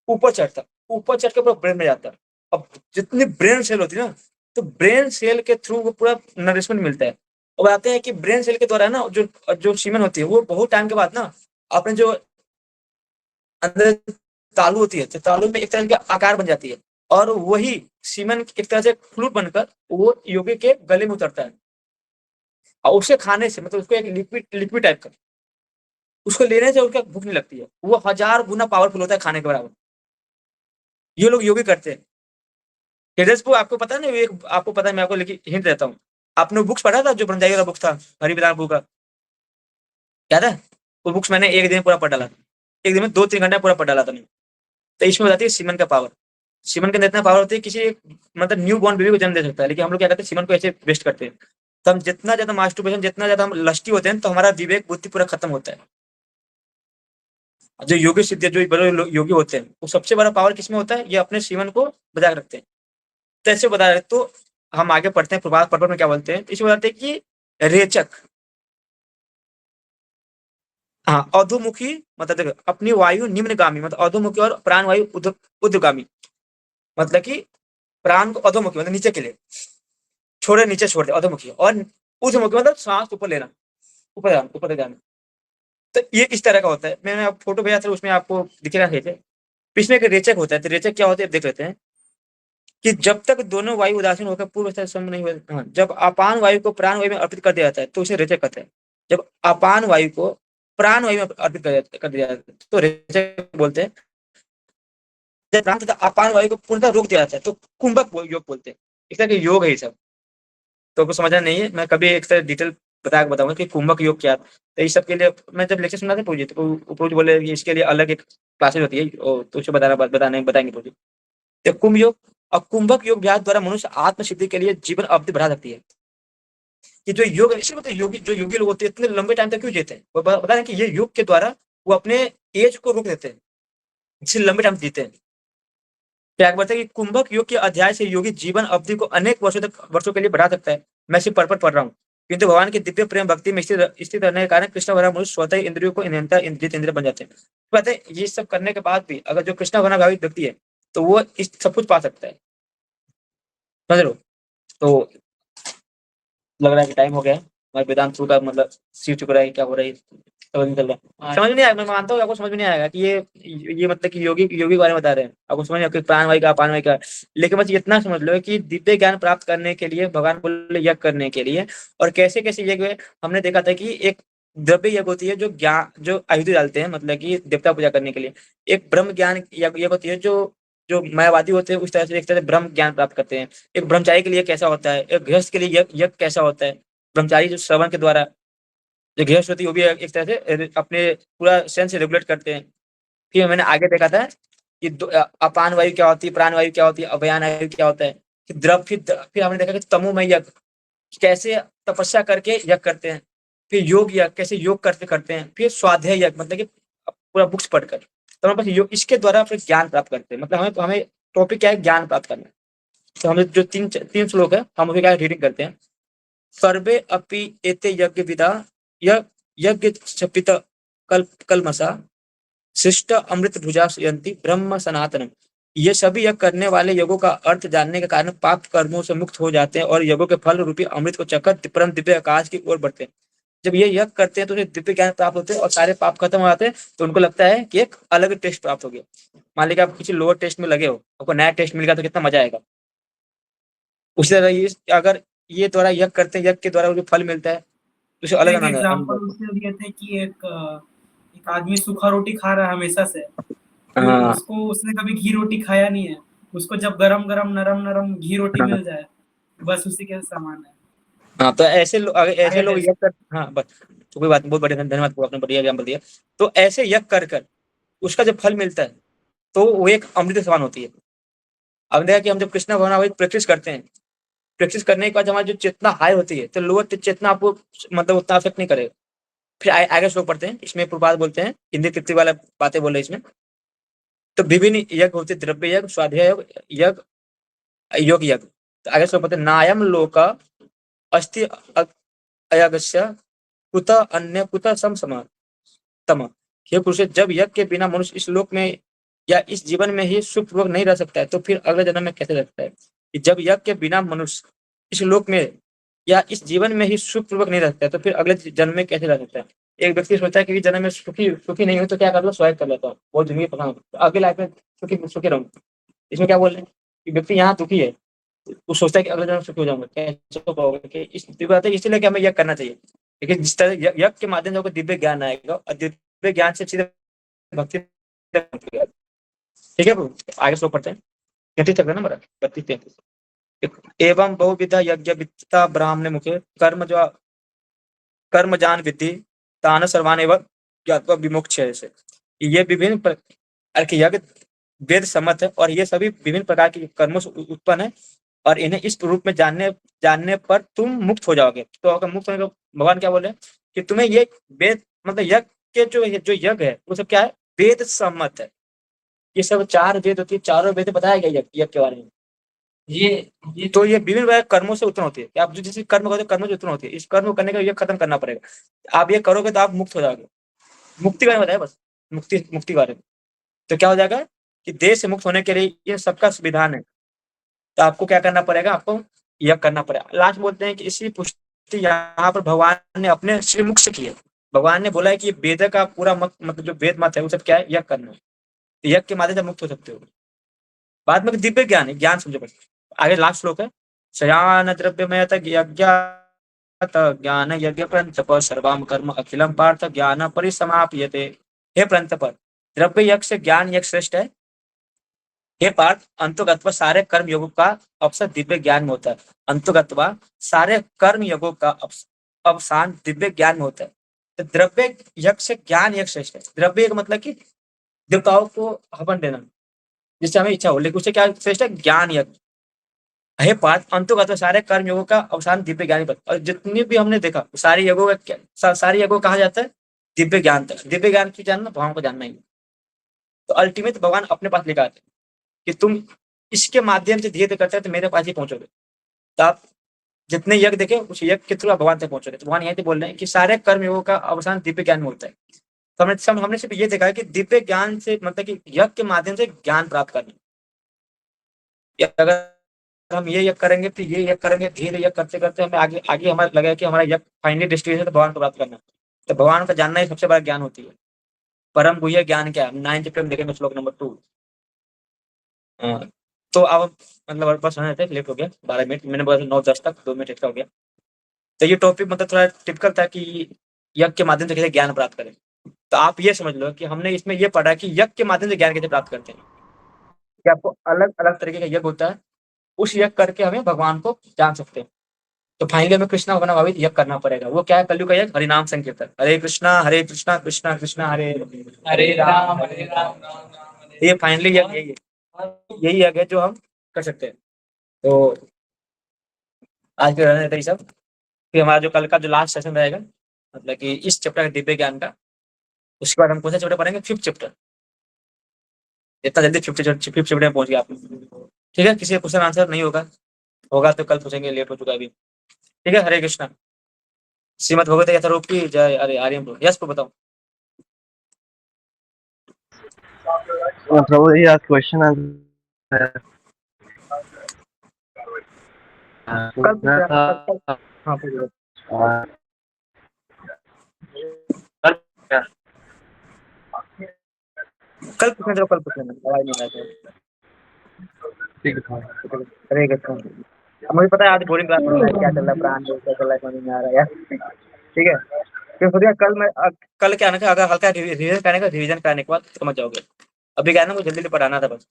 ऊपर चढ़ता है, ऊपर चढ़ के पूरा ब्रेन में जाता है। अब जितनी ब्रेन सेल होती है ना, तो ब्रेन सेल के थ्रू वो पूरा नरिशमेंट मिलता है। और बताते हैं कि ब्रेन सेल के द्वारा ना, जो जो सीमन होती है, वो बहुत टाइम के बाद ना अपने जो अंदर तालू होती है, तो तालू में एक तरह का आकार बन जाती है, और वही सीमेंट एक तरह से फ्लूइड बनकर वो योगी के गले में उतरता है। और उसे खाने से, मतलब उसको एक लिक्विड लिक्विड टाइप का, उसको लेने से उसका भूख नहीं लगती है, वो 1000 गुना पावरफुल होता है खाने के बराबर। ये लोग योगी करते हैं। तेजस्वी, आपको पता है ना, एक आपको पता है, मैं आपको लेकिन हिंट देता हूँ। आपने बुक्स पढ़ा था, जो ब्रह्मचारी वाला बुक था, हरिविदान बुक का, याद है? वो बुक्स मैंने एक दिन में पूरा पढ़ डाला, एक दिन में 2-3 घंटे पूरा पढ़ डाला था मैंने। तो इसमें बताती है सीमन का पावर। सीमन के अंदर इतना पावर होती है, किसी मतलब न्यू बॉर्न बेबी को जन्म दे सकता है। लेकिन हम लोग क्या करते हैं, सीमन को ऐसे वेस्ट करते हैं। तो हम जितना ज्यादा मास्टरबेशन, जितना ज्यादा हम लस्टी होते हैं, तो हमारा विवेक बुद्धि पूरा खत्म होता है। जो योगी सिद्ध, जो बड़े योगी होते हैं, वो सबसे बड़ा पावर किसमें होता है, ये अपने सीमन को बचा के रखते हैं। तो ऐसे बता रहे, तो हम आगे पढ़ते हैं, प्रभात पर्व में क्या बोलते हैं, तो इसमें बताते हैं कि रेचक, हाँ, अधोमुखी, मतलब देखो, अपनी वायु निम्नगामी, मतलब अधोमुखी, और प्राण वायु ऊर्ध्वगामी, मतलब कि प्राण को अधोमुखी, मतलब नीचे के लिए छोड़े, नीचे छोड़ दे, अधोमुखी, और ऊर्ध्वमुखी मतलब सांस ऊपर लेना, ऊपर जाना, ऊपर ले जाना। तो ये इस तरह का होता है। मैंने आप फोटो भेजा था, उसमें आपको दिखेगा सही से। इसमें एक रेचक होता है, तो रेचक क्या होता है देख लेते हैं, कि जब तक दोनों वायु उदासीन होकर पूर्व अवस्था संग नहीं हुए, हाँ, जब अपान वायु को प्राण वायु में अर्पित कर दिया जाता है, तो उसे रेचक कहते हैं। जब अपान वायु को प्राण वायु में अर्पित कर दिया जाता है, तो रेचक बोलते हैं। जब प्राण तथा अपान वायु को पूर्णतः रोक दिया जाता है, तो कुंभक योग बोलते हैं। इस तरह के योग है ये सब, तो आपको समझना नहीं है, मैं कभी एक तरह डिटेल बता के बताऊंगा कि कुंभक योग क्या है। तो इस सब के लिए मैं जब लेक्चर सुना था पूछिए, तो पूछ बोले कि इसके लिए अलग एक क्लासेस होती है, तो उसे बताएंगे पूछिए। तो कुंभ योग और कुंभक योग अभ्यास द्वारा मनुष्य आत्म सिद्धि के लिए जीवन अवधि बढ़ा सकती है। कि जो योग, इसलिए मतलब योगी लोग होते हैं इतने लंबे टाइम तक क्यों जीते हैं, वो बता रहे हैं कि ये योग के द्वारा वो अपने एज को रोक देते हैं, इसलिए लंबे टाइम जीते हैं। क्या बताया कि कुंभक योग के अध्याय से योगी जीवन अवधि को अनेक वर्षों के लिए बढ़ा सकता है। मैं सिर्फ पढ़ रहा हूँ, किंतु भगवान की दिव्य प्रेम भक्ति में स्थित रहने के कारण कृष्ण भगवान मनुष्य स्वतः इंद्रियों को नियंत्रण इंद्रिय बन जाते हैं। पता है ये सब करने के बाद भी अगर जो कृष्ण भगवान भावित व्यक्ति है तो वो इस सब कुछ पा सकता है, समझ लो। तो लग रहा है कि टाइम हो गया है, हमारे वेदांत का मतलब सीख चुक रहा है, क्या हो रहा है समझ नहीं चल रहा, समझ नहीं आया। मैं मानता हूँ आपको समझ में नहीं आएगा कि ये मतलब कि योगी के बारे में बता रहे हैं, आपको समझ नहीं, प्राणवायु का अपानवायु का, लेकिन बस इतना समझ लो कि दिव्य ज्ञान प्राप्त करने के लिए भगवान बोले यज्ञ करने के लिए। और कैसे कैसे यज्ञ हमने देखा था कि एक द्रव्य यज्ञ होती है जो ज्ञान, जो आयुधि डालते हैं मतलब कि देवता पूजा करने के लिए। एक ब्रह्म ज्ञान यज्ञ होती है जो जो मायावादी होते हैं उस तरह से एक तरह से ब्रह्म ज्ञान प्राप्त करते हैं। एक ब्रह्मचारी के लिए कैसा होता है, एक गृहस्थ के लिए यज्ञ कैसा होता है। ब्रह्मचारी जो श्रवण के द्वारा, जो गृहस्थ होती है वो भी एक तरह से अपने पूरा सेंस रेगुलेट करते हैं। फिर मैंने आगे देखा था कि अपान वायु क्या होती है, प्राण वायु क्या होती है, अवयान वायु क्या होता है। फिर हमने देखा कि तमोमय यज्ञ कैसे तपस्या करके यज्ञ करते हैं। फिर योग यज्ञ कैसे योग करते करते हैं। फिर स्वाध्याय यज्ञ मतलब कि पूरा बुक्स पढ़कर, तो हमारे पास योग, इसके द्वारा फिर ज्ञान प्राप्त करते हैं। मतलब हमें टॉपिक क्या है, ज्ञान प्राप्त करना। तो हमें जो तीन श्लोक है हम उसकी क्या रीडिंग करते हैं। सर्वे अपि एते यज्ञ विदा यज्ञ क्षपित कलमसा शिष्ट अमृत भुजा यंती ब्रह्म सनातनम। ये सभी यज्ञ करने वाले यज्ञों का अर्थ जानने के कारण पाप कर्मों से मुक्त हो जाते हैं और यज्ञों के फल रूपी अमृत को चखकर परम दिव्य आकाश की ओर बढ़ते हैं। जब ये यज्ञ करते हैं तो उन्हें दिव्य ज्ञान प्राप्त होते हैं और सारे पाप खत्म हो जाते हैं। तो उनको लगता है कि एक अलग टेस्ट प्राप्त हो गया। मान लीजिए आप किसी लोअर टेस्ट में लगे हो, आपको नया टेस्ट मिल गया तो कितना मजा आएगा। उसी तरह ये अगर ये द्वारा यज्ञ करते हैं, यज्ञ के द्वारा उन्हें फल मिलता है तो उसे अलग एक आनंद एग्जांपल आता उससे दिए थे कि एक आदमी सूखा रोटी खा रहा है हमेशा से, है। फिर हाँ उसको उसने कभी घी रोटी खाया नहीं है, उसको जब गरम गरम नरम नरम घी रोटी हाँ मिल जाए, बस उसी के समान है। हाँ, तो ऐसे आया लोग टेस्ट। यज्ञ कर, हाँ बस, तो कोई बात नहीं, बहुत बढ़िया, धन्यवाद, आपने बढ़िया एग्जाम्पल दिया। तो ऐसे यज्ञ कर कर उसका जब फल मिलता है तो वो एक अमृत समान होती है। अब देखा कि हम जब कृष्णा भगवान वही प्रैक्टिस करते हैं, प्रैक्टिस करने के बाद हमारी जो चेतना हाई होती है तो लोअर चेतना आपको मतलब उतना अफेक्ट नहीं करेगा। फिर आगे श्लोक पढ़ते हैं, इसमें प्रभुपाद बोलते हैं, हिंदी तृप्ति वाला बातें बोल रहे हैं इसमें। तो विभिन्न यज्ञ होते, द्रव्य यज्ञ, स्वाध्याय यज्ञ, योग यज्ञ। तो आगे श्लोक पढ़ते हैं, नायम लोक अस्ति अयगस्य कुत अन्य कुत सम तम। हे पुरुष, जब यज्ञ के बिना मनुष्य इस लोक में या इस जीवन में ही सुखपूर्वक नहीं रह सकता है तो फिर अगले जन्म में कैसे रह सकता है। कि जब यज्ञ के बिना मनुष्य इस लोक में या इस जीवन में ही सुखपूर्वक नहीं रह सकता है तो फिर अगले जन्म में कैसे रह सकता है। एक व्यक्ति सोचता है कि इस जन्म में सुखी सुखी नहीं हो तो क्या कर लो, स्वाइप कर लेता हूँ, बहुत जिंदगी पसंद, तो अगले लाइफ में सुखी सुखी रहूँ। इसमें क्या बोल रहे हैं कि व्यक्ति यहाँ दुखी है, वो सोचता है कि अगले जन्म सुखी हो जाऊंगा, कैसे हो पाओगे, कि इस बात है, इसीलिए कि हमें यज्ञ करना चाहिए। लेकिन जिस तरह यज्ञ के माध्यम से आपको दिव्य ज्ञान आएगा और दिव्य ज्ञान से सीधे भक्ति। ठीक है प्रभु, आगे श्लोक पढ़ते हैं, 33 तक है ना मेरा, 32-33। एवं बहुविध यज्ञ वित्ता ब्राह्मण मुखे कर्म जान विद्धि तान सर्वान एवं ज्ञात्वा विमुक्ष्य से। ये विभिन्न प्रकार के यज्ञ वेद सम्मत है और ये सभी विभिन्न प्रकार के कर्मों से उत्पन्न है और इन्हें इस रूप में जानने पर तुम मुक्त हो जाओगे। तो अगर मुक्त होने का भगवान क्या बोले कि तुम्हें ये वेद मतलब यज्ञ के जो यज्ञ है वो सब क्या है, वेद सम्मत है। ये सब 4 वेद होती है, चारों वेद बताया गया यज्ञ के बारे में। ये तो ये विभिन्न प्रकार कर्मों से उत्पन्न होती है। आप जो जिस कर्म करते हो कर्मों से उत्पन्न होती है, इस कर्म को करने का ये खत्म करना पड़ेगा। आप ये करोगे तो आप मुक्त हो जाओगे। मुक्ति का बताया बस, मुक्ति बारे में। तो क्या हो जाएगा कि देह से मुक्त होने के लिए ये सबका विधान है। तो आपको क्या करना पड़ेगा, आपको यह करना पड़ेगा। लास्ट बोलते हैं कि इसी पुष्टि यहाँ पर भगवान ने अपने श्रीमुख से की है। भगवान ने बोला है कि वेद का पूरा मत मतलब जो वेद मत है वो सब क्या है, यज्ञ करना है। तो यज्ञ के माध्यम से मुक्त हो सकते हो। बाद में दिव्य ज्ञान है, ज्ञान समझो बस। आगे लास्ट श्लोक है, शयान द्रव्यमय यज्ञ ज्ञान यज्ञ प्रंतप सर्वम कर्म अखिलम पार्थ ज्ञान परिसमाप्यते। हे प्रंतप, द्रव्य यज्ञ से ज्ञान यज्ञ श्रेष्ठ है। हे पार्थ, अंतोगत्वा सारे कर्म योगों का अवसर दिव्य ज्ञान में होता है। अंतोगत्वा सारे कर्म योगों का अवसान दिव्य ज्ञान में होता है। तो द्रव्य यज्ञ से ज्ञान यज्ञ श्रेष्ठ है। द्रव्य यज्ञ मतलब कि देवताओं को हवन देना जिससे हमें इच्छा हो, लेकिन उससे क्या श्रेष्ठ है, ज्ञान यज्ञ। हे पार्थ अंतु का तो सारे कर्म योगों का अवसान दिव्य ज्ञान पर, और जितनी भी हमने देखा सारे योगों का सारे योगों कहा जाता है दिव्य ज्ञान तक। दिव्य ज्ञान की जानना भगवान को जानना ही है। तो अल्टीमेट भगवान अपने पास लेकर आते हैं कि तुम इसके माध्यम से धीरे धीरे करते हैं तो मेरे पास ही पहुंचोगे। तो आप जितने यज्ञ देखे उस यज्ञ के थ्रू आप भगवान तक पहुंचोगे। तो भगवान यहीं पे बोल रहे हैं कि सारे कर्म योगों का अवसान दिव्य ज्ञान में होता है। तो हमने सिर्फ ये देखा है कि दिव्य ज्ञान से मतलब कि यज्ञ के माध्यम से ज्ञान प्राप्त करना। अगर हम ये यज्ञ करेंगे फिर ये यज्ञ करेंगे, धीरे यज्ञ करते करते हमें आगे आगे हमारा लगा कि हमारा यज्ञ फाइनली डेस्टिनेशन है तो भगवान को प्राप्त करना। तो भगवान का जानना ही सबसे बड़ा ज्ञान होती है। परम गुह्य ज्ञान क्या है 9 चैप्टर में देखेंगे श्लोक नंबर 2। तो अब मतलब हमारे पास समय थे, लेट हो गया 12 मिनट, मैंने बोला 9-10 तक 2 मिनट एक्स्ट्रा हो गया। तो ये टॉपिक मतलब थोड़ा टिपिकल था कि यज्ञ के माध्यम से कैसे ज्ञान प्राप्त करें। तो आप ये समझ लो कि हमने इसमें ये पढ़ा कि यज्ञ के माध्यम से ज्ञान कैसे प्राप्त करते हैं, कि आपको अलग अलग तरीके का यज्ञ होता है, उस यज्ञ करके हमें भगवान को जान सकते हैं। तो फाइनली हमें कृष्णा भगवान भावित यज्ञ करना पड़ेगा। वो क्या है? कलयुग का यज्ञ हरिनाम संकीर्तन, हरे कृष्णा कृष्णा कृष्णा हरे हरे राम हरे राम राम राम हरे ये फाइनली यज्ञ यही यज्ञ है जो हम कर सकते हैं। तो आज के रहने देते ही सब, फिर हमारा जो कल का जो लास्ट सेशन रहेगा मतलब कि इस चैप्टर का दिव्य ज्ञान का, उसके बाद हम कौन सा चैप्टर पढ़ेंगे? 5th chapter. इतना जल्दी 5th चैप्टर में पहुंच गया आप। ठीक है, किसी का क्वेश्चन आंसर नहीं होगा होगा तो कल पूछेंगे, लेट हो चुका है अभी। ठीक है, हरे कृष्णा। श्रीमद भगवत यथारूप की जय। अरे आर्यन ब्रो, यस ब्रो बताओ। Prabhu, yeah, question कल पूछा कल हाँ पूछो। कल पूछना चलो, कल पूछना, आवाज नहीं आ रहा है। हरे कृष्णा। अब मुझे पता है आज बोरिंग क्लास में क्या चल रहा है, प्राण क्या चल रहा है समझ में आ रहा है यार। ठीक है, फिर सोचिए कल मैं कल क्या ना कि अगर हल्का रिवीजन करने के बाद समझ जाओगे। अभी क्या है ना, मुझे जल्दी जल्दी पढ़ाना था बस,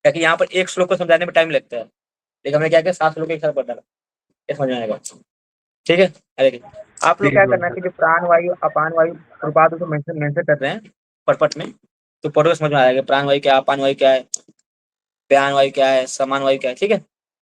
क्योंकि यहाँ पर एक श्लोक को समझाने में टाइम लगता है, लेकिन हमने क्या किया 7 श्लोक एक साथ पढ़ डाला, ये समझ में आएगा। ठीक है, अरे आप लोग क्या करना है कि जो प्राण वायु अपान वायु प्रपात को मेंशन कर रहे हैं पटपट में, तो पढ़ो समझ में आएगा प्राण वायु क्या, अपान वायु क्या है, व्यान वायु क्या है, समान वायु क्या है। ठीक है।